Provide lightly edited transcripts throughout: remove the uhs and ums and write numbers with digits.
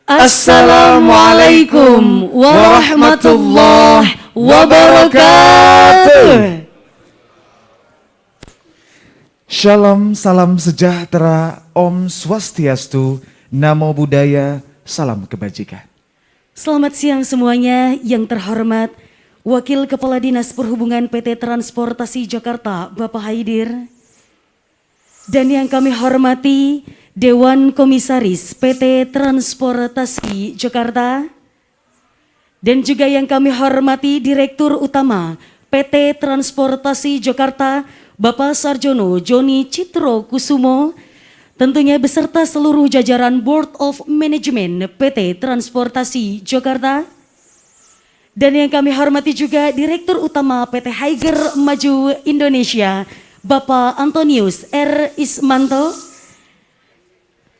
Assalamualaikum warahmatullahi wabarakatuh. Shalom, salam sejahtera, Om Swastiastu, Namo Buddhaya, salam kebajikan. Selamat siang semuanya, yang terhormat Wakil Kepala Dinas Perhubungan PT Transportasi Jakarta, Bapak Haidir. Dan yang kami hormati Dewan Komisaris PT Transportasi Jakarta. Dan juga yang kami hormati Direktur Utama PT Transportasi Jakarta, Bapak Sarjono Joni Citro Kusumo. Tentunya beserta seluruh jajaran Board of Management PT Transportasi Jakarta. Dan yang kami hormati juga Direktur Utama PT Higer Maju Indonesia, Bapak Antonius R. Ismanto.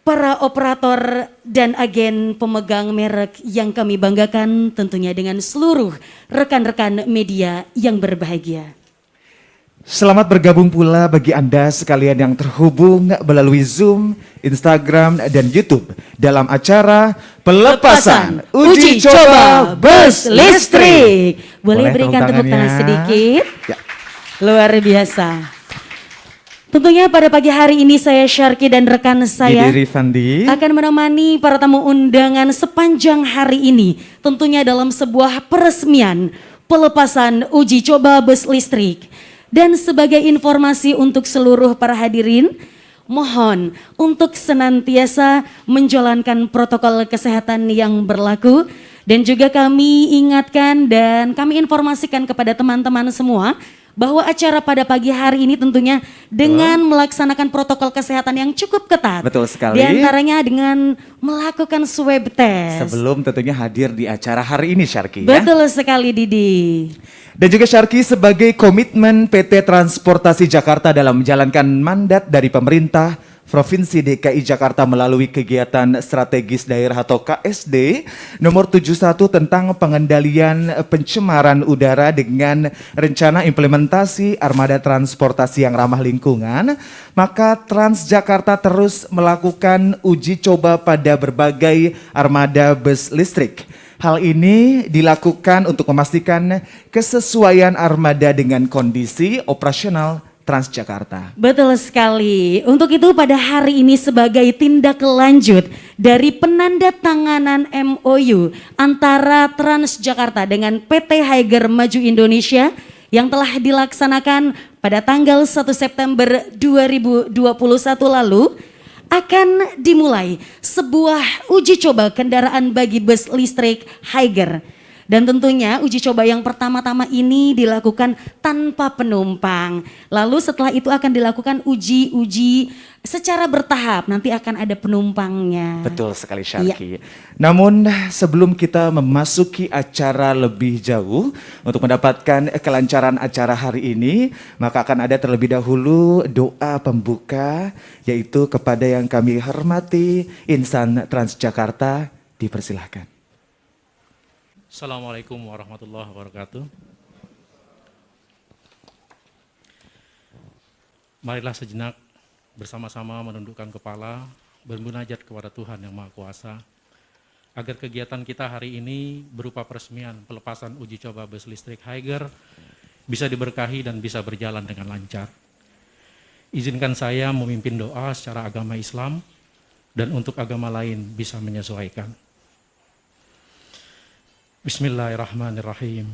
Para operator dan agen pemegang merek yang kami banggakan, tentunya dengan seluruh rekan-rekan media yang berbahagia. Selamat bergabung pula bagi Anda sekalian yang terhubung melalui Zoom, Instagram, dan YouTube dalam acara Pelepasan Uji Coba Bus Listrik. Boleh berikan tepuk tangan sedikit? Ya. Luar biasa. Tentunya pada pagi hari ini saya Syarki dan rekan saya akan menemani para tamu undangan sepanjang hari ini. Tentunya dalam sebuah peresmian pelepasan uji coba bus listrik. Dan sebagai informasi untuk seluruh para hadirin, mohon untuk senantiasa menjalankan protokol kesehatan yang berlaku. Dan juga kami ingatkan dan kami informasikan kepada teman-teman semua bahwa acara pada pagi hari ini tentunya dengan melaksanakan protokol kesehatan yang cukup ketat. Betul sekali. Di antaranya dengan melakukan swab test. Sebelum tentunya hadir di acara hari ini, Syarki. Betul sekali, Didi. Dan juga Syarki sebagai komitmen PT Transportasi Jakarta dalam menjalankan mandat dari pemerintah Provinsi DKI Jakarta melalui kegiatan strategis daerah atau KSD nomor 71 tentang pengendalian pencemaran udara dengan rencana implementasi armada transportasi yang ramah lingkungan, maka Transjakarta terus melakukan uji coba pada berbagai armada bus listrik. Hal ini dilakukan untuk memastikan kesesuaian armada dengan kondisi operasional Transjakarta. Betul sekali. Untuk itu pada hari ini sebagai tindak lanjut dari penandatanganan MOU antara Transjakarta dengan PT Higer Maju Indonesia yang telah dilaksanakan pada tanggal 1 September 2021 lalu, akan dimulai sebuah uji coba kendaraan bagi bus listrik Higer. Dan tentunya uji coba yang pertama-tama ini dilakukan tanpa penumpang. Lalu setelah itu akan dilakukan uji secara bertahap, nanti akan ada penumpangnya. Betul sekali, Syarki. Ya. Namun sebelum kita memasuki acara lebih jauh untuk mendapatkan kelancaran acara hari ini, maka akan ada terlebih dahulu doa pembuka, yaitu kepada yang kami hormati insan Transjakarta. Dipersilahkan. Assalamualaikum warahmatullahi wabarakatuh. Marilah sejenak bersama-sama menundukkan kepala, bermunajat kepada Tuhan yang Maha Kuasa, agar kegiatan kita hari ini berupa peresmian pelepasan uji coba bus listrik Higer bisa diberkahi dan bisa berjalan dengan lancar. Izinkan saya memimpin doa secara agama Islam dan untuk agama lain bisa menyesuaikan. Bismillahirrahmanirrahim.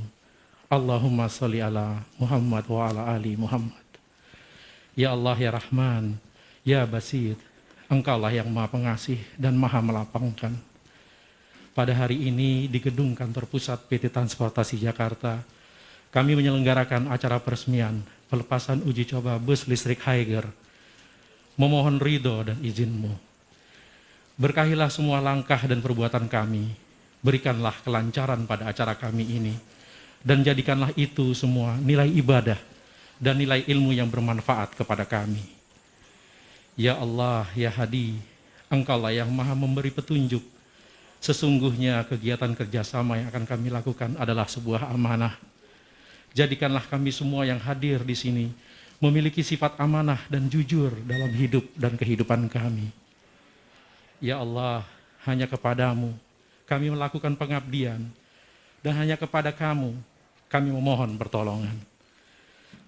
Allahumma sholli ala Muhammad wa ala ali Muhammad. Ya Allah, ya Rahman, ya Basir, Engkaulah yang Maha Pengasih dan Maha Melapangkan. Pada hari ini di Gedung Kantor Pusat PT Transportasi Jakarta, kami menyelenggarakan acara peresmian pelepasan uji coba bus listrik Higer. Memohon ridho dan izin-Mu. Berkahilah semua langkah dan perbuatan kami. Berikanlah kelancaran pada acara kami ini, dan jadikanlah itu semua nilai ibadah dan nilai ilmu yang bermanfaat kepada kami. Ya Allah, ya Hadi, Engkaulah yang Maha memberi petunjuk. Sesungguhnya kegiatan kerjasama yang akan kami lakukan adalah sebuah amanah. Jadikanlah kami semua yang hadir di sini memiliki sifat amanah dan jujur dalam hidup dan kehidupan kami. Ya Allah, hanya kepadamu kami melakukan pengabdian, dan hanya kepada kamu kami memohon pertolongan.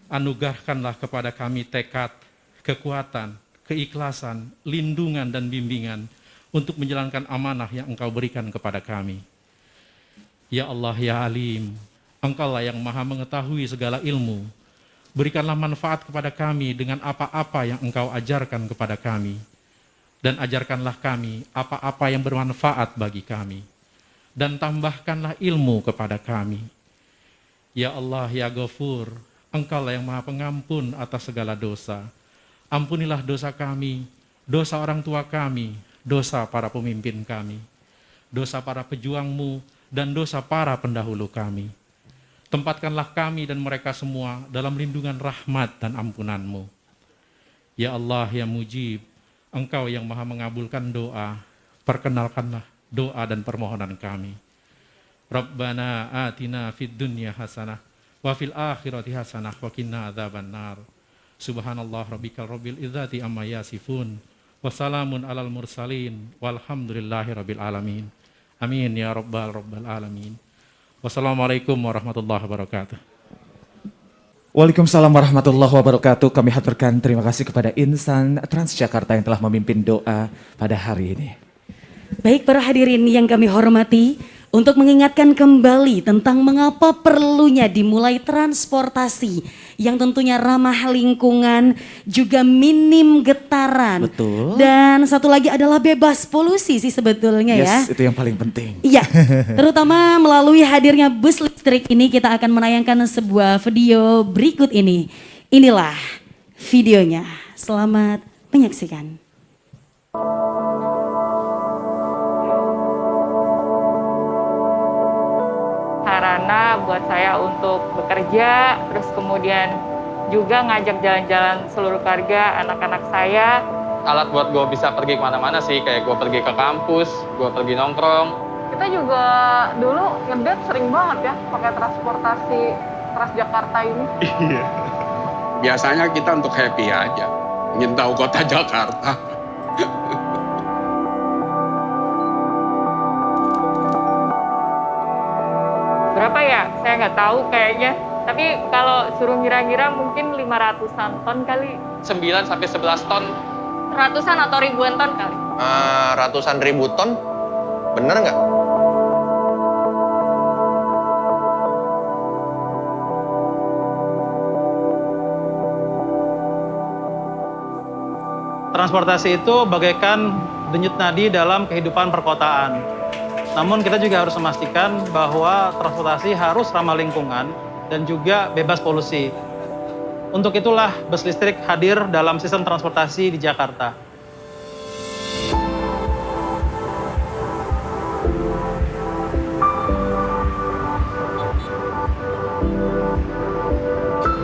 Anugerahkanlah kepada kami tekad, kekuatan, keikhlasan, lindungan dan bimbingan untuk menjalankan amanah yang Engkau berikan kepada kami. Ya Allah, ya Alim, Engkaulah yang maha mengetahui segala ilmu. Berikanlah manfaat kepada kami dengan apa-apa yang Engkau ajarkan kepada kami. Dan ajarkanlah kami apa-apa yang bermanfaat bagi kami. Dan tambahkanlah ilmu kepada kami. Ya Allah, ya Ghafur, Engkaulah yang maha pengampun atas segala dosa. Ampunilah dosa kami, dosa orang tua kami, dosa para pemimpin kami, dosa para pejuangmu, dan dosa para pendahulu kami. Tempatkanlah kami dan mereka semua dalam lindungan rahmat dan ampunan-Mu. Ya Allah, ya Mujib, Engkau yang maha mengabulkan doa, perkenalkanlah doa dan permohonan kami. Rabbana atina fid dunya hasanah, wa fil akhirati hasanah, wa qina adzabannar. Subhanallah rabbikal rabbil izzati amma yasifun, wa salamun alal mursalin, walhamdulillahi rabbil alamin. Amin ya rabbal alamin. Wassalamualaikum warahmatullahi wabarakatuh. Waalaikumsalam warahmatullahi wabarakatuh. Kami haturkan terima kasih kepada insan Transjakarta yang telah memimpin doa pada hari ini. Baik para hadirin yang kami hormati, untuk mengingatkan kembali tentang mengapa perlunya dimulai transportasi yang tentunya ramah lingkungan, juga minim getaran. Betul. Dan satu lagi adalah bebas polusi sih sebetulnya ya. Yes, itu yang paling penting. Iya, terutama melalui hadirnya bus listrik ini kita akan menayangkan sebuah video berikut ini. Inilah videonya. Selamat menyaksikan. Sarana buat saya untuk bekerja, terus kemudian juga ngajak jalan-jalan seluruh keluarga, anak-anak saya. Alat buat gue bisa pergi kemana-mana sih, kayak gue pergi ke kampus, gue pergi nongkrong. Kita juga dulu ngedate sering banget ya pakai transportasi Transjakarta ini. Iya. Biasanya kita untuk happy aja, ingin tahu kota Jakarta. Berapa ya? Saya nggak tahu kayaknya. Tapi kalau suruh ngira-ngira mungkin 500-an ton kali. 9 sampai 11 ton. Ratusan atau ribuan ton kali. Ratusan ribu ton, bener nggak? Transportasi itu bagaikan denyut nadi dalam kehidupan perkotaan. Namun kita juga harus memastikan bahwa transportasi harus ramah lingkungan dan juga bebas polusi. Untuk itulah bus listrik hadir dalam sistem transportasi di Jakarta.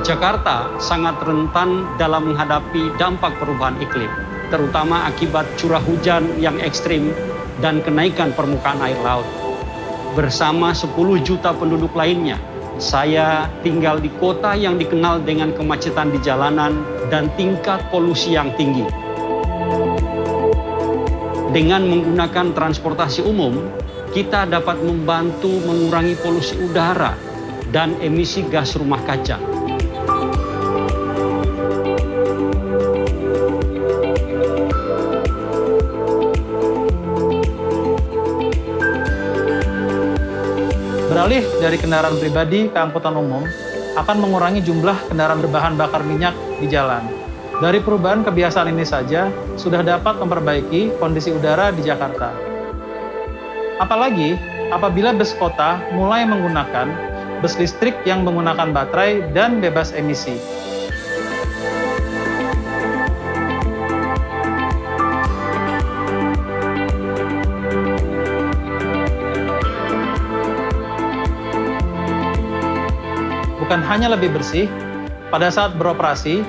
Jakarta sangat rentan dalam menghadapi dampak perubahan iklim, terutama akibat curah hujan yang ekstrim dan kenaikan permukaan air laut. Bersama 10 juta penduduk lainnya, saya tinggal di kota yang dikenal dengan kemacetan di jalanan dan tingkat polusi yang tinggi. Dengan menggunakan transportasi umum, kita dapat membantu mengurangi polusi udara dan emisi gas rumah kaca. Beralih dari kendaraan pribadi ke angkutan umum akan mengurangi jumlah kendaraan berbahan bakar minyak di jalan. Dari perubahan kebiasaan ini saja sudah dapat memperbaiki kondisi udara di Jakarta. Apalagi apabila bus kota mulai menggunakan bus listrik yang menggunakan baterai dan bebas emisi. Bukan hanya lebih bersih, pada saat beroperasi,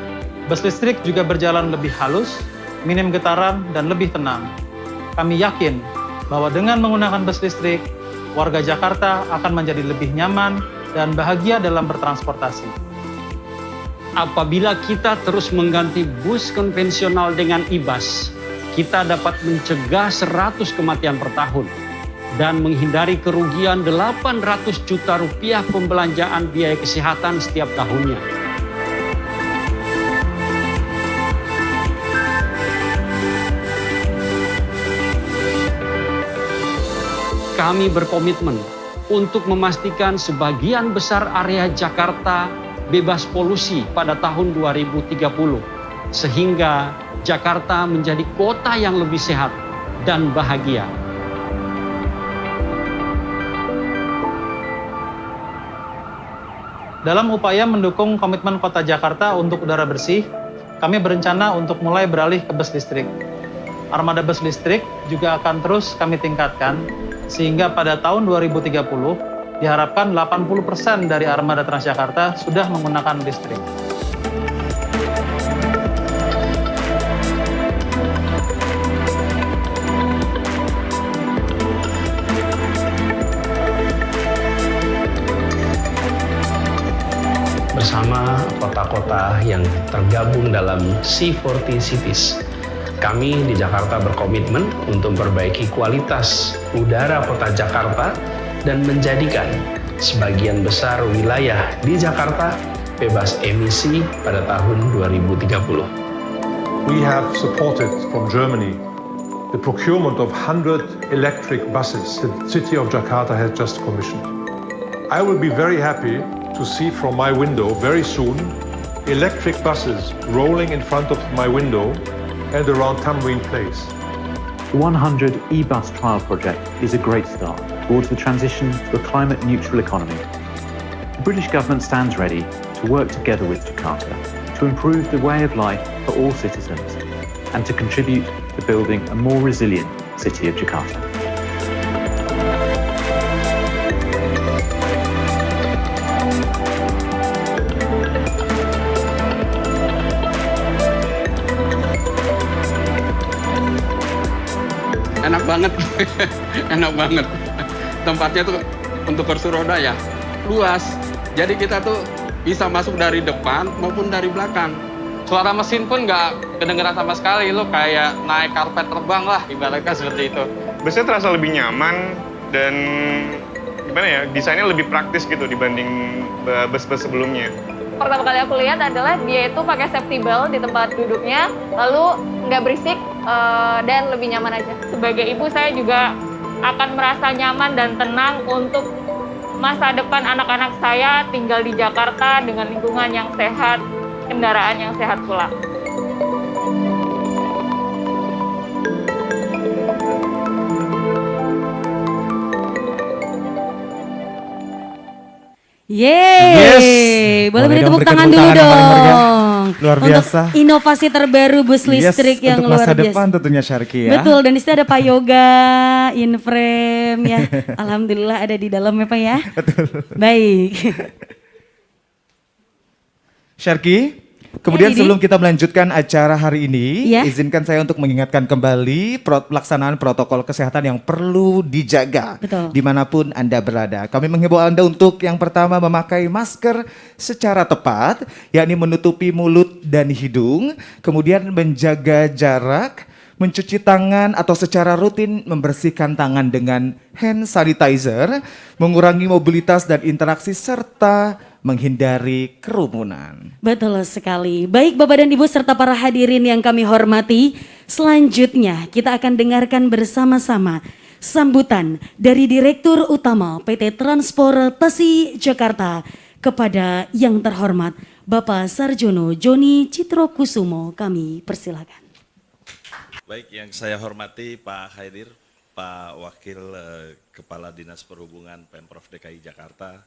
bus listrik juga berjalan lebih halus, minim getaran, dan lebih tenang. Kami yakin bahwa dengan menggunakan bus listrik, warga Jakarta akan menjadi lebih nyaman dan bahagia dalam bertransportasi. Apabila kita terus mengganti bus konvensional dengan e-bus, kita dapat mencegah 100 kematian per tahun dan menghindari kerugian 800 juta rupiah pembelanjaan biaya kesehatan setiap tahunnya. Kami berkomitmen untuk memastikan sebagian besar area Jakarta bebas polusi pada tahun 2030, sehingga Jakarta menjadi kota yang lebih sehat dan bahagia. Dalam upaya mendukung komitmen Kota Jakarta untuk udara bersih, kami berencana untuk mulai beralih ke bus listrik. Armada bus listrik juga akan terus kami tingkatkan, sehingga pada tahun 2030 diharapkan 80% dari armada Transjakarta sudah menggunakan listrik. Bersama kota-kota yang tergabung dalam C40 Cities, kami di Jakarta berkomitmen untuk memperbaiki kualitas udara kota Jakarta dan menjadikan sebagian besar wilayah di Jakarta bebas emisi pada tahun 2030. We have supported from Germany the procurement of 100 electric buses the city of Jakarta has just commissioned. I will be very happy to see from my window very soon electric buses rolling in front of my window and around Tamrin Place. The 100 e-bus trial project is a great start towards the transition to a climate-neutral economy. The British government stands ready to work together with Jakarta to improve the way of life for all citizens and to contribute to building a more resilient city of Jakarta. Enak banget, enak banget. Tempatnya tuh untuk kursi roda ya, luas. Jadi kita tuh bisa masuk dari depan maupun dari belakang. Suara mesin pun nggak kedengeran sama sekali, lo kayak naik karpet terbang lah, ibaratnya seperti itu. Busnya terasa lebih nyaman dan gimana ya, desainnya lebih praktis gitu dibanding bus-bus sebelumnya. Pertama kali aku lihat adalah dia itu pakai safety belt di tempat duduknya, lalu nggak berisik dan lebih nyaman aja. Sebagai ibu saya juga akan merasa nyaman dan tenang untuk masa depan anak-anak saya tinggal di Jakarta dengan lingkungan yang sehat, kendaraan yang sehat pula. Yeay, boleh beri tepuk tangan dulu dong. Luar biasa. Untuk inovasi terbaru bus listrik yang untuk luar masa biasa. depan tentunya Syarki ya. Betul, dan di sini ada Pak Yoga, in frame ya. Alhamdulillah ada di dalam ya Pak ya. Betul. Baik. Syarki, kemudian Ya, sebelum kita melanjutkan acara hari ini, Ya. izinkan saya untuk mengingatkan kembali pelaksanaan protokol kesehatan yang perlu dijaga Betul. dimanapun Anda berada. Kami menghimbau Anda untuk yang pertama memakai masker secara tepat, yakni menutupi mulut dan hidung, kemudian menjaga jarak, mencuci tangan atau secara rutin membersihkan tangan dengan hand sanitizer, mengurangi mobilitas dan interaksi serta menghindari kerumunan. Betul sekali. Baik Bapak dan Ibu serta para hadirin yang kami hormati, selanjutnya kita akan dengarkan bersama-sama sambutan dari Direktur Utama PT Transportasi Jakarta kepada yang terhormat Bapak Sarjono Joni Citrokusumo. Kami persilakan. Baik, yang saya hormati Pak Haidir, Pak Wakil Kepala Dinas Perhubungan Pemprov DKI Jakarta,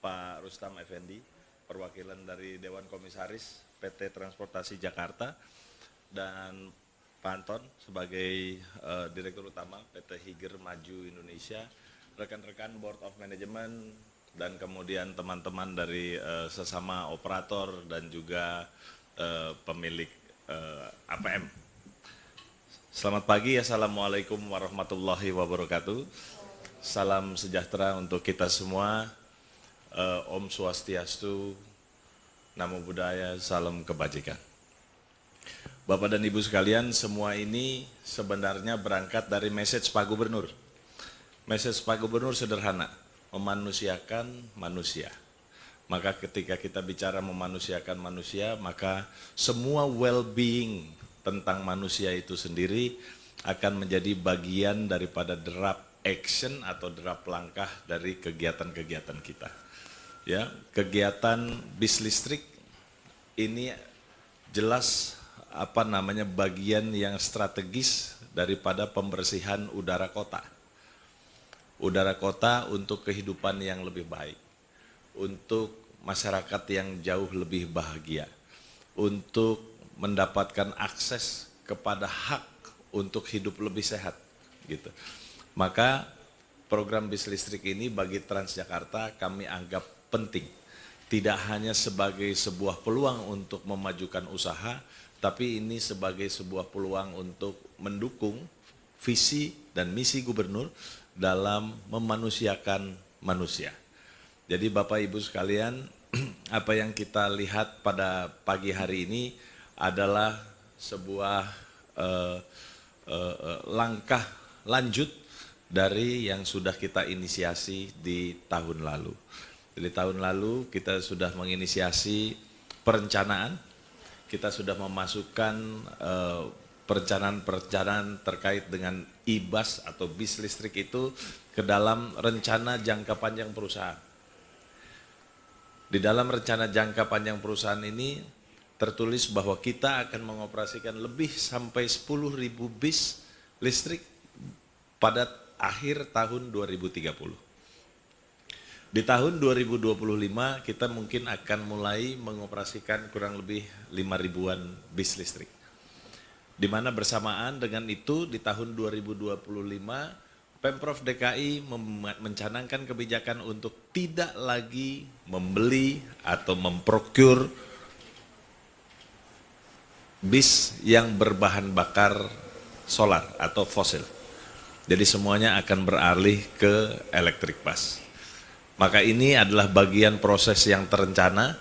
Pak Rustam Effendi, perwakilan dari Dewan Komisaris PT Transportasi Jakarta, dan Pak Anton sebagai Direktur Utama PT Higer Maju Indonesia, rekan-rekan Board of Management, dan kemudian teman-teman dari sesama operator dan juga pemilik APM. Selamat pagi, Assalamualaikum warahmatullahi wabarakatuh. Salam sejahtera untuk kita semua. Om Swastiastu, Namo Buddhaya, salam kebajikan. Bapak dan Ibu sekalian, semua ini sebenarnya berangkat dari message Pak Gubernur. Message Pak Gubernur sederhana, memanusiakan manusia. Maka ketika kita bicara memanusiakan manusia, maka semua well-being tentang manusia itu sendiri akan menjadi bagian daripada draft action atau draft langkah dari kegiatan-kegiatan kita. Ya, kegiatan bis listrik ini jelas bagian yang strategis daripada pembersihan udara kota. Udara kota untuk kehidupan yang lebih baik, untuk masyarakat yang jauh lebih bahagia, untuk mendapatkan akses kepada hak untuk hidup lebih sehat, gitu. Maka program bis listrik ini bagi Transjakarta kami anggap penting, tidak hanya sebagai sebuah peluang untuk memajukan usaha, tapi ini sebagai sebuah peluang untuk mendukung visi dan misi gubernur dalam memanusiakan manusia. Jadi Bapak Ibu sekalian, apa yang kita lihat pada pagi hari ini adalah sebuah langkah lanjut dari yang sudah kita inisiasi di tahun lalu. Jadi tahun lalu kita sudah menginisiasi perencanaan, kita sudah memasukkan perencanaan-perencanaan terkait dengan e-bus atau bis listrik itu ke dalam rencana jangka panjang perusahaan. Di dalam rencana jangka panjang perusahaan ini tertulis bahwa kita akan mengoperasikan lebih sampai 10.000 bis listrik pada akhir tahun 2030. Di tahun 2025 kita mungkin akan mulai mengoperasikan kurang lebih 5.000-an bis listrik. Di mana bersamaan dengan itu di tahun 2025 Pemprov DKI mencanangkan kebijakan untuk tidak lagi membeli atau memprocure bis yang berbahan bakar solar atau fosil. Jadi semuanya akan beralih ke electric bus. Maka ini adalah bagian proses yang terencana,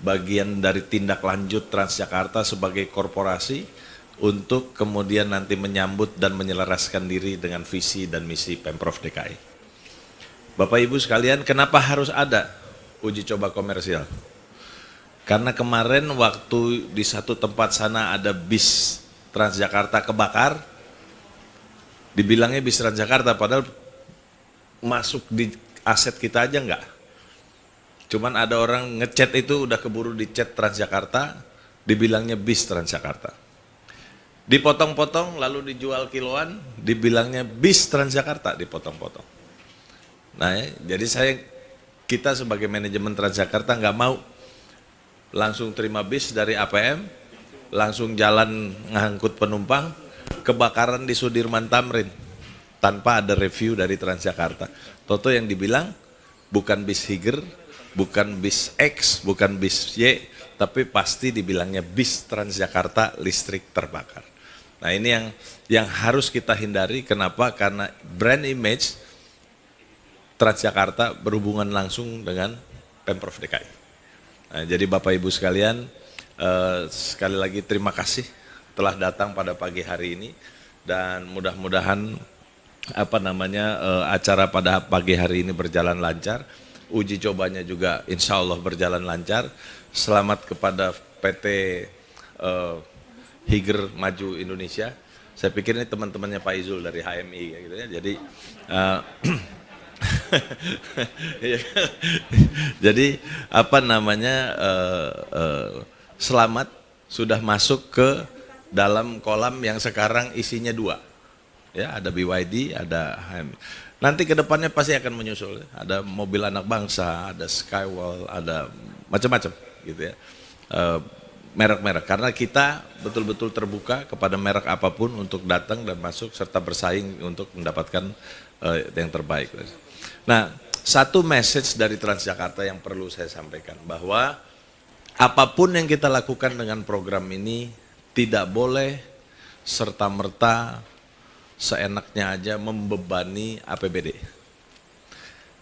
bagian dari tindak lanjut Transjakarta sebagai korporasi untuk kemudian nanti menyambut dan menyelaraskan diri dengan visi dan misi Pemprov DKI. Bapak Ibu sekalian, kenapa harus ada uji coba komersial? Karena kemarin waktu di satu tempat sana ada bis Transjakarta kebakar, dibilangnya bis Transjakarta, padahal masuk di aset kita aja enggak. Cuman ada orang ngechat itu udah keburu dichat Transjakarta, dibilangnya bis Transjakarta. Dipotong-potong lalu dijual kiloan, dibilangnya bis Transjakarta, dipotong-potong. Nah, jadi kita sebagai manajemen Transjakarta nggak mau langsung terima bis dari APM, langsung jalan ngangkut penumpang, kebakaran di Sudirman Tamrin tanpa ada review dari Transjakarta. Toto yang dibilang bukan bis Higer, bukan bis X, bukan bis Y, tapi pasti dibilangnya bis Transjakarta listrik terbakar. Nah ini yang harus kita hindari. Kenapa? Karena brand image Transjakarta berhubungan langsung dengan Pemprov DKI. Nah, jadi Bapak Ibu sekalian, sekali lagi terima kasih telah datang pada pagi hari ini, dan mudah-mudahan acara pada pagi hari ini berjalan lancar. Uji cobanya juga insya Allah berjalan lancar. Selamat kepada PT Higer Maju Indonesia. Saya pikir ini teman-temannya Pak Izul dari HMI gitu ya. Jadi jadi selamat sudah masuk ke dalam kolam yang sekarang isinya 2. Ya, ada BYD, ada HMI. Nanti ke depannya pasti akan menyusul. Ada mobil anak bangsa, ada Skywell, ada macam-macam gitu ya. Merek-merek, karena kita betul-betul terbuka kepada merek apapun untuk datang dan masuk serta bersaing untuk mendapatkan yang terbaik. Nah, satu message dari Transjakarta yang perlu saya sampaikan, bahwa apapun yang kita lakukan dengan program ini tidak boleh serta-merta seenaknya aja membebani APBD.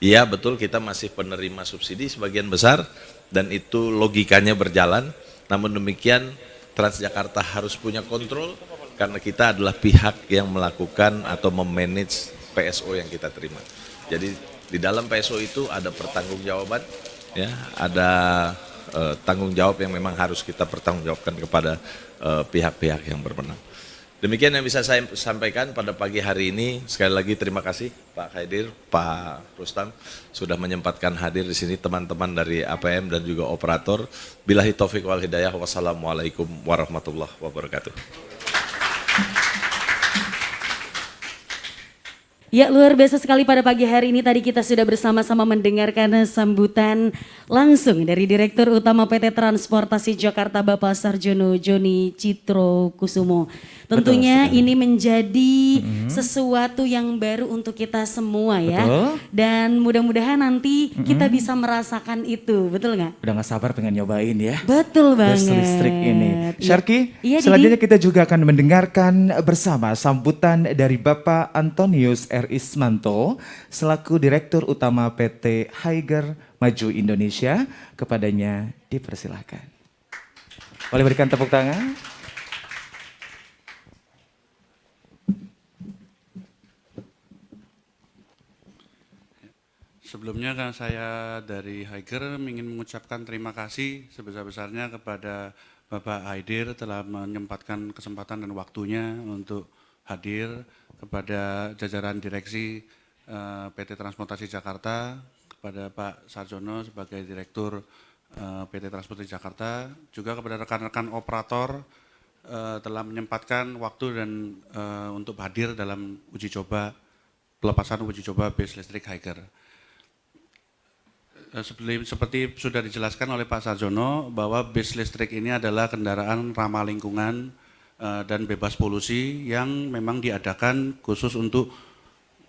Iya betul, kita masih penerima subsidi sebagian besar dan itu logikanya berjalan. Namun demikian Transjakarta harus punya kontrol karena kita adalah pihak yang melakukan atau memanage PSO yang kita terima. Jadi di dalam PSO itu ada pertanggungjawaban, ya, ada tanggung jawab yang memang harus kita pertanggungjawabkan kepada pihak-pihak yang berwenang. Demikian yang bisa saya sampaikan pada pagi hari ini. Sekali lagi terima kasih Pak Haidir, Pak Rustam sudah menyempatkan hadir di sini, teman-teman dari APM dan juga operator. Billahi taufiq wal hidayah. Wassalamualaikum warahmatullahi wabarakatuh. Ya, luar biasa sekali pada pagi hari ini. Tadi kita sudah bersama-sama mendengarkan sambutan langsung dari Direktur Utama PT Transportasi Jakarta Bapak Sarjono Joni Citro Kusumo. Tentunya ini menjadi sesuatu yang baru untuk kita semua ya. Betul. Dan mudah-mudahan nanti kita bisa merasakan itu, betul nggak? Udah gak sabar pengen nyobain ya. Betul banget. Bus listrik ini. Syarki, Iya, selanjutnya kita juga akan mendengarkan bersama sambutan dari Bapak Antonius R. Ismanto selaku Direktur Utama PT Higer Maju Indonesia. Kepadanya dipersilahkan. Boleh berikan tepuk tangan. Sebelumnya kan saya dari Higer ingin mengucapkan terima kasih sebesar-besarnya kepada Bapak Haidir telah menyempatkan kesempatan dan waktunya untuk hadir, kepada jajaran direksi PT Transportasi Jakarta, kepada Pak Sarjono sebagai Direktur PT Transportasi Jakarta, juga kepada rekan-rekan operator telah menyempatkan waktu dan untuk hadir dalam uji coba, pelepasan uji coba bus listrik Higer. Seperti sudah dijelaskan oleh Pak Sarjono bahwa bus listrik ini adalah kendaraan ramah lingkungan dan bebas polusi yang memang diadakan khusus untuk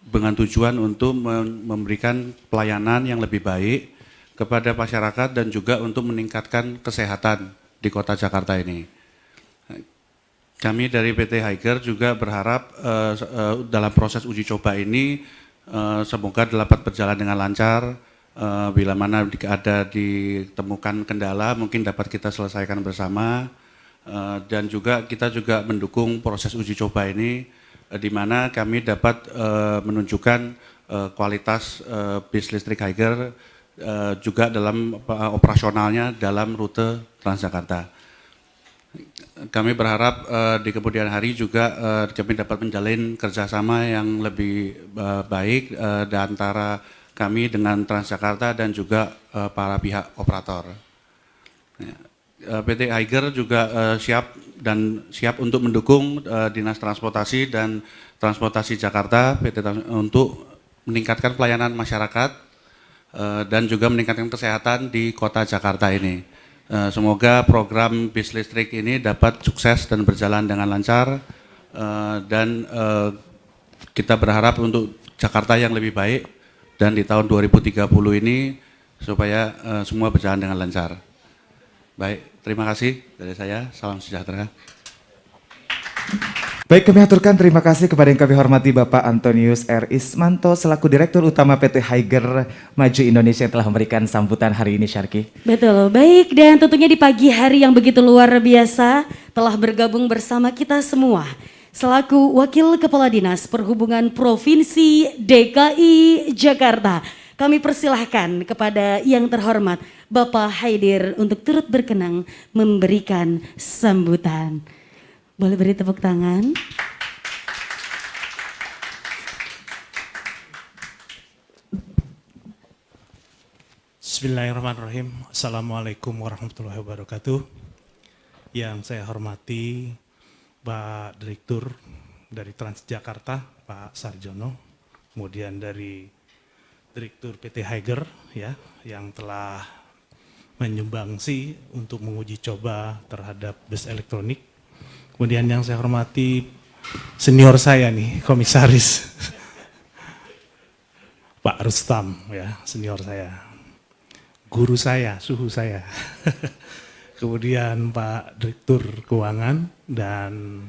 dengan tujuan untuk memberikan pelayanan yang lebih baik kepada masyarakat dan juga untuk meningkatkan kesehatan di Kota Jakarta ini. Kami dari PT Higer juga berharap dalam proses uji coba ini semoga dapat berjalan dengan lancar. Bila mana ada ditemukan kendala mungkin dapat kita selesaikan bersama, dan juga kita juga mendukung proses uji coba ini di mana kami dapat menunjukkan kualitas bus listrik Higer juga dalam operasionalnya dalam rute Transjakarta. Kami berharap di kemudian hari juga kami dapat menjalin kerjasama yang lebih baik antara kami dengan Transjakarta dan juga para pihak operator. PT Higer juga siap untuk mendukung Dinas Transportasi dan Transportasi Jakarta untuk meningkatkan pelayanan masyarakat dan juga meningkatkan kesehatan di Kota Jakarta ini. Semoga program bis listrik ini dapat sukses dan berjalan dengan lancar, dan kita berharap untuk Jakarta yang lebih baik dan di tahun 2030 ini supaya semua berjalan dengan lancar. Baik, terima kasih dari saya. Salam sejahtera. Baik, kami aturkan terima kasih kepada yang kami hormati Bapak Antonius R. Ismanto selaku Direktur Utama PT Higer Maju Indonesia yang telah memberikan sambutan hari ini, Syarki. Betul, baik, dan tentunya di pagi hari yang begitu luar biasa telah bergabung bersama kita semua selaku Wakil Kepala Dinas Perhubungan Provinsi DKI Jakarta. Kami persilahkan kepada yang terhormat Bapak Haidir untuk turut berkenan memberikan sambutan. Boleh beri tepuk tangan. Bismillahirrahmanirrahim. Assalamualaikum warahmatullahi wabarakatuh. Yang saya hormati Pak Direktur dari Transjakarta, Pak Sarjono, kemudian dari Direktur PT Higer ya, yang telah menyumbangsi untuk menguji coba terhadap bus elektronik. Kemudian yang saya hormati senior saya nih, komisaris Pak Rustam ya, senior saya, guru saya, suhu saya. Kemudian Pak Direktur Keuangan dan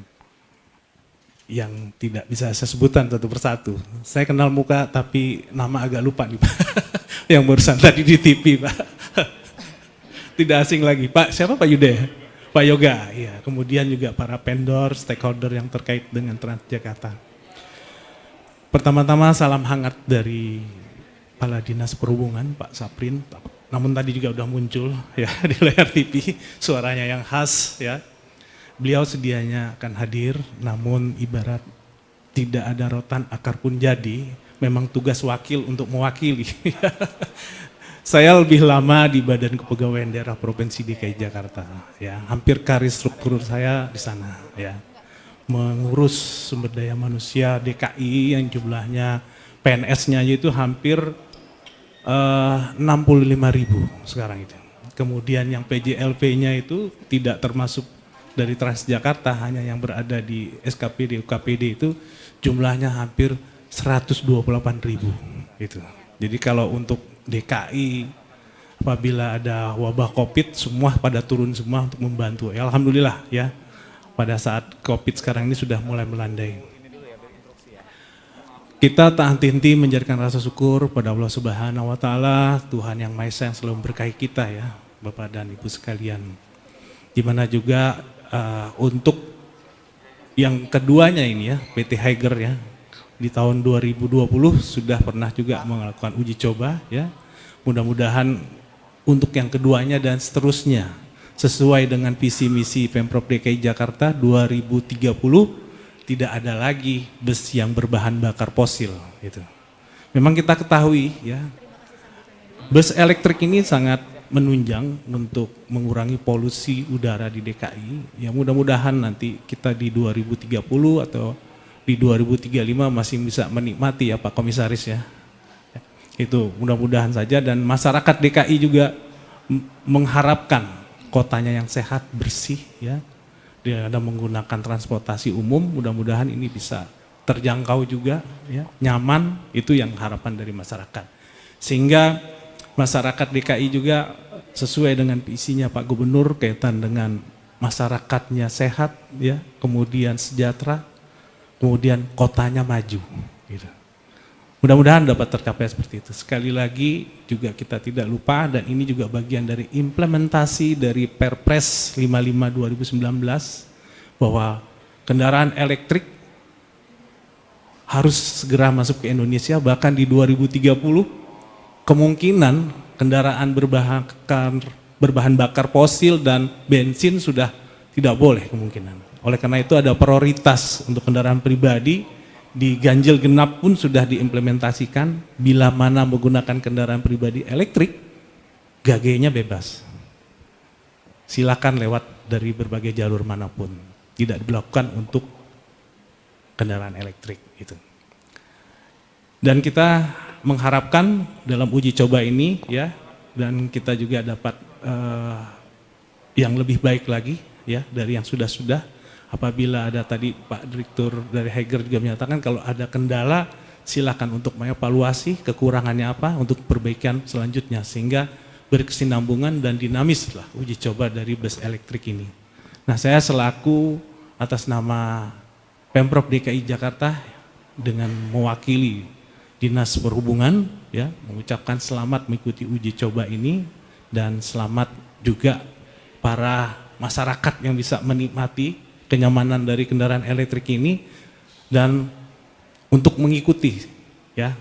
yang tidak bisa saya sebutkan satu persatu. Saya kenal muka tapi nama agak lupa nih Pak. Yang barusan tadi di TV Pak. Tidak asing lagi. Pak, siapa Pak Yuda? Pak Yoga, ya. Kemudian juga para vendor, stakeholder yang terkait dengan Transjakarta. Pertama-tama salam hangat dari Kepala Dinas Perhubungan, Pak Saprin. Namun tadi juga udah muncul ya di layar TV, suaranya yang khas ya. Beliau sedianya akan hadir, namun ibarat tidak ada rotan akar pun jadi. Memang tugas wakil untuk mewakili. Saya lebih lama di Badan Kepegawaian Daerah Provinsi DKI Jakarta, ya. Hampir karir struktur saya di sana, ya. Mengurus sumber daya manusia DKI yang jumlahnya PNS-nya itu hampir 65.000 sekarang itu. Kemudian yang PJLP-nya itu tidak termasuk dari Transjakarta, hanya yang berada di SKPD, UKPD itu jumlahnya hampir 128.000 itu. Jadi kalau untuk DKI apabila ada wabah COVID semua pada turun semua untuk membantu. Ya, alhamdulillah ya. Pada saat COVID sekarang ini sudah mulai melandai. Kita tak henti-henti menjadikan rasa syukur pada Allah Subhanahu wa taala, Tuhan yang Maha Esa yang selalu memberkahi kita ya, Bapak dan Ibu sekalian. Di mana juga untuk yang keduanya ini ya, PT Higer ya, di tahun 2020 sudah pernah juga melakukan uji coba ya. Mudah-mudahan untuk yang keduanya dan seterusnya sesuai dengan visi misi Pemprov DKI Jakarta 2030 tidak ada lagi bus yang berbahan bakar fosil gitu. Memang kita ketahui ya, bus elektrik ini sangat menunjang untuk mengurangi polusi udara di DKI. Ya mudah-mudahan nanti kita di 2030 atau di 2035 masih bisa menikmati ya Pak Komisaris ya. Itu mudah-mudahan saja, dan masyarakat DKI juga mengharapkan kotanya yang sehat, bersih ya. Dia ada menggunakan transportasi umum, mudah-mudahan ini bisa terjangkau juga ya, nyaman, itu yang harapan dari masyarakat. Sehingga masyarakat DKI juga sesuai dengan visinya Pak Gubernur kaitan dengan masyarakatnya sehat ya, kemudian sejahtera, kemudian kotanya maju gitu. Mudah-mudahan dapat tercapai seperti itu. Sekali lagi juga kita tidak lupa, dan ini juga bagian dari implementasi dari Perpres 55 2019 bahwa kendaraan elektrik harus segera masuk ke Indonesia, bahkan di 2030 kemungkinan kendaraan berbahan bakar fosil dan bensin sudah tidak boleh kemungkinan. Oleh karena itu ada prioritas untuk kendaraan pribadi. Di ganjil genap pun sudah diimplementasikan, bila mana menggunakan kendaraan pribadi elektrik, gage-nya bebas. Silakan lewat dari berbagai jalur manapun, tidak dilakukan untuk kendaraan elektrik itu. Dan kita mengharapkan dalam uji coba ini ya, dan kita juga dapat yang lebih baik lagi ya dari yang sudah-sudah. Apabila ada tadi Pak Direktur dari Higer juga menyatakan kalau ada kendala silakan untuk mengevaluasi kekurangannya apa untuk perbaikan selanjutnya, sehingga berkesinambungan dan dinamis lah uji coba dari bus elektrik ini. Nah, saya selaku atas nama Pemprov DKI Jakarta dengan mewakili Dinas Perhubungan ya, mengucapkan selamat mengikuti uji coba ini, dan selamat juga para masyarakat yang bisa menikmati kenyamanan dari kendaraan elektrik ini, dan untuk mengikuti ya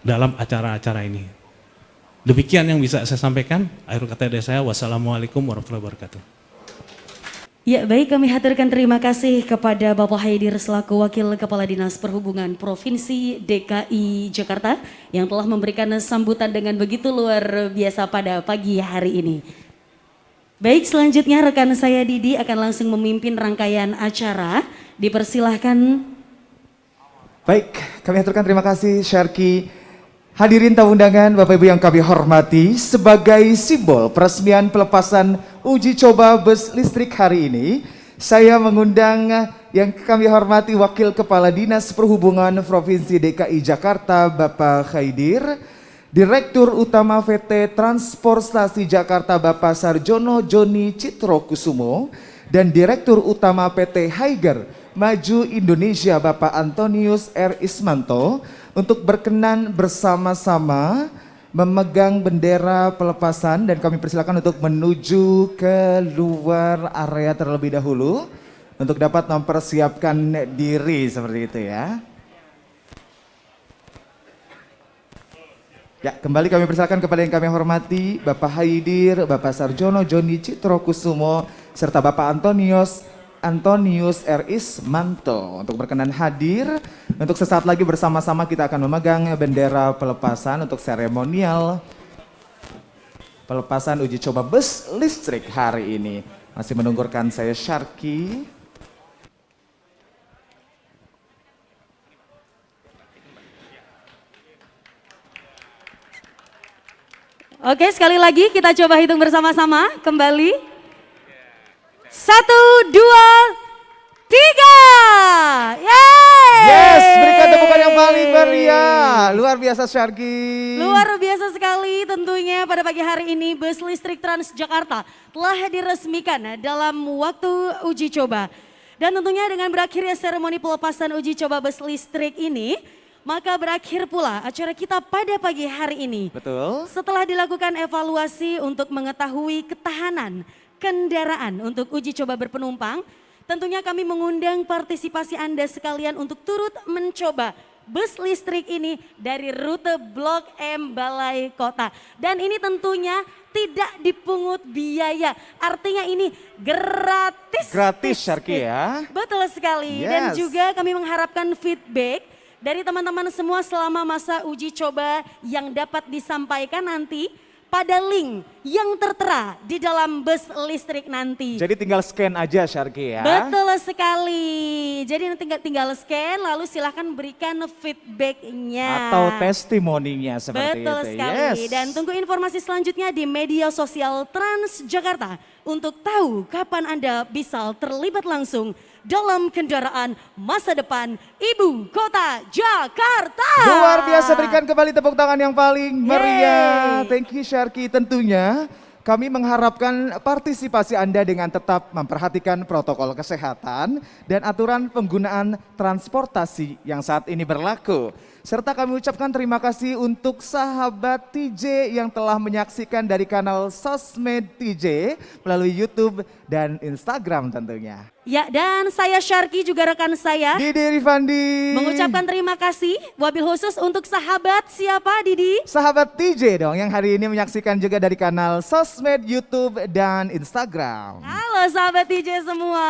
dalam acara-acara ini. Demikian yang bisa saya sampaikan. Akhir kata dari saya, wassalamualaikum warahmatullahi wabarakatuh. Ya baik, kami haturkan terima kasih kepada Bapak Haidir selaku Wakil Kepala Dinas Perhubungan Provinsi DKI Jakarta yang telah memberikan sambutan dengan begitu luar biasa pada pagi hari ini. Baik, selanjutnya rekan saya Didi akan langsung memimpin rangkaian acara. Dipersilahkan. Baik, kami aturkan terima kasih Syarki. Hadirin tamu undangan, Bapak Ibu yang kami hormati, sebagai simbol peresmian pelepasan uji coba bus listrik hari ini, saya mengundang yang kami hormati Wakil Kepala Dinas Perhubungan Provinsi DKI Jakarta, Bapak Haidir, Direktur Utama PT Transportasi Jakarta Bapak Sarjono Joni Citrokusumo, dan Direktur Utama PT Higer Maju Indonesia Bapak Antonius R. Ismanto untuk berkenan bersama-sama memegang bendera pelepasan dan kami persilakan untuk menuju ke luar area terlebih dahulu untuk dapat mempersiapkan diri seperti itu ya. Ya, kembali kami persilakan kepada yang kami hormati Bapak Haidir, Bapak Sarjono Joni Citrokusumo, serta Bapak Antonius R. Ismanto untuk berkenan hadir. Untuk sesaat lagi bersama-sama kita akan memegang bendera pelepasan untuk seremonial pelepasan uji coba bus listrik hari ini. Masih menunggurkan saya Syarki. Oke, sekali lagi kita coba hitung bersama-sama kembali. 1, 2, 3. Yeay! Yes, berikan tepukan yang paling meriah. Luar biasa Syarki. Luar biasa sekali tentunya pada pagi hari ini bus listrik Transjakarta telah diresmikan dalam waktu uji coba. Dan tentunya dengan berakhirnya seremoni pelepasan uji coba bus listrik ini, maka berakhir pula acara kita pada pagi hari ini. Betul. Setelah dilakukan evaluasi untuk mengetahui ketahanan kendaraan untuk uji coba berpenumpang, tentunya kami mengundang partisipasi Anda sekalian untuk turut mencoba bus listrik ini dari rute Blok M Balai Kota. Dan ini tentunya tidak dipungut biaya, artinya ini gratis. Gratis Syarki ya. Betul sekali. Yes. Dan juga kami mengharapkan feedback dari teman-teman semua selama masa uji coba yang dapat disampaikan nanti pada link yang tertera di dalam bus listrik nanti. Jadi tinggal scan aja Syarki ya. Betul sekali. Jadi nanti tinggal scan lalu silahkan berikan feedbacknya. Atau testimoninya seperti Betul itu. sekali. Yes. Dan tunggu informasi selanjutnya di media sosial Transjakarta untuk tahu kapan Anda bisa terlibat langsung dalam kendaraan masa depan Ibu Kota Jakarta. Luar biasa, berikan kembali tepuk tangan yang paling meriah. Yeay. Thank you Syarki. Tentunya kami mengharapkan partisipasi Anda dengan tetap memperhatikan protokol kesehatan dan aturan penggunaan transportasi yang saat ini berlaku. Serta kami ucapkan terima kasih untuk sahabat TJ yang telah menyaksikan dari kanal Sosmed TJ melalui YouTube dan Instagram tentunya. Ya, dan saya Syarki juga rekan saya Didi Rifandi mengucapkan terima kasih wabil khusus untuk sahabat siapa Didi? Sahabat TJ dong yang hari ini menyaksikan juga dari kanal Sosmed, YouTube dan Instagram. Halo sahabat TJ semua.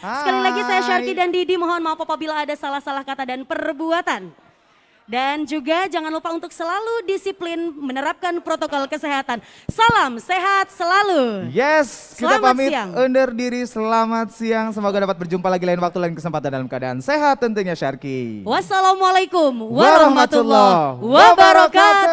Sekali lagi saya Syarki dan Didi mohon maaf apabila ada salah-salah kata dan perbuatan. Dan juga jangan lupa untuk selalu disiplin menerapkan protokol kesehatan. Salam sehat selalu. Yes, kita Selamat pamit siang. undur diri. Selamat siang. Semoga dapat berjumpa lagi lain waktu, lain kesempatan dalam keadaan sehat tentunya Syarki. Wassalamualaikum warahmatullahi wabarakatuh.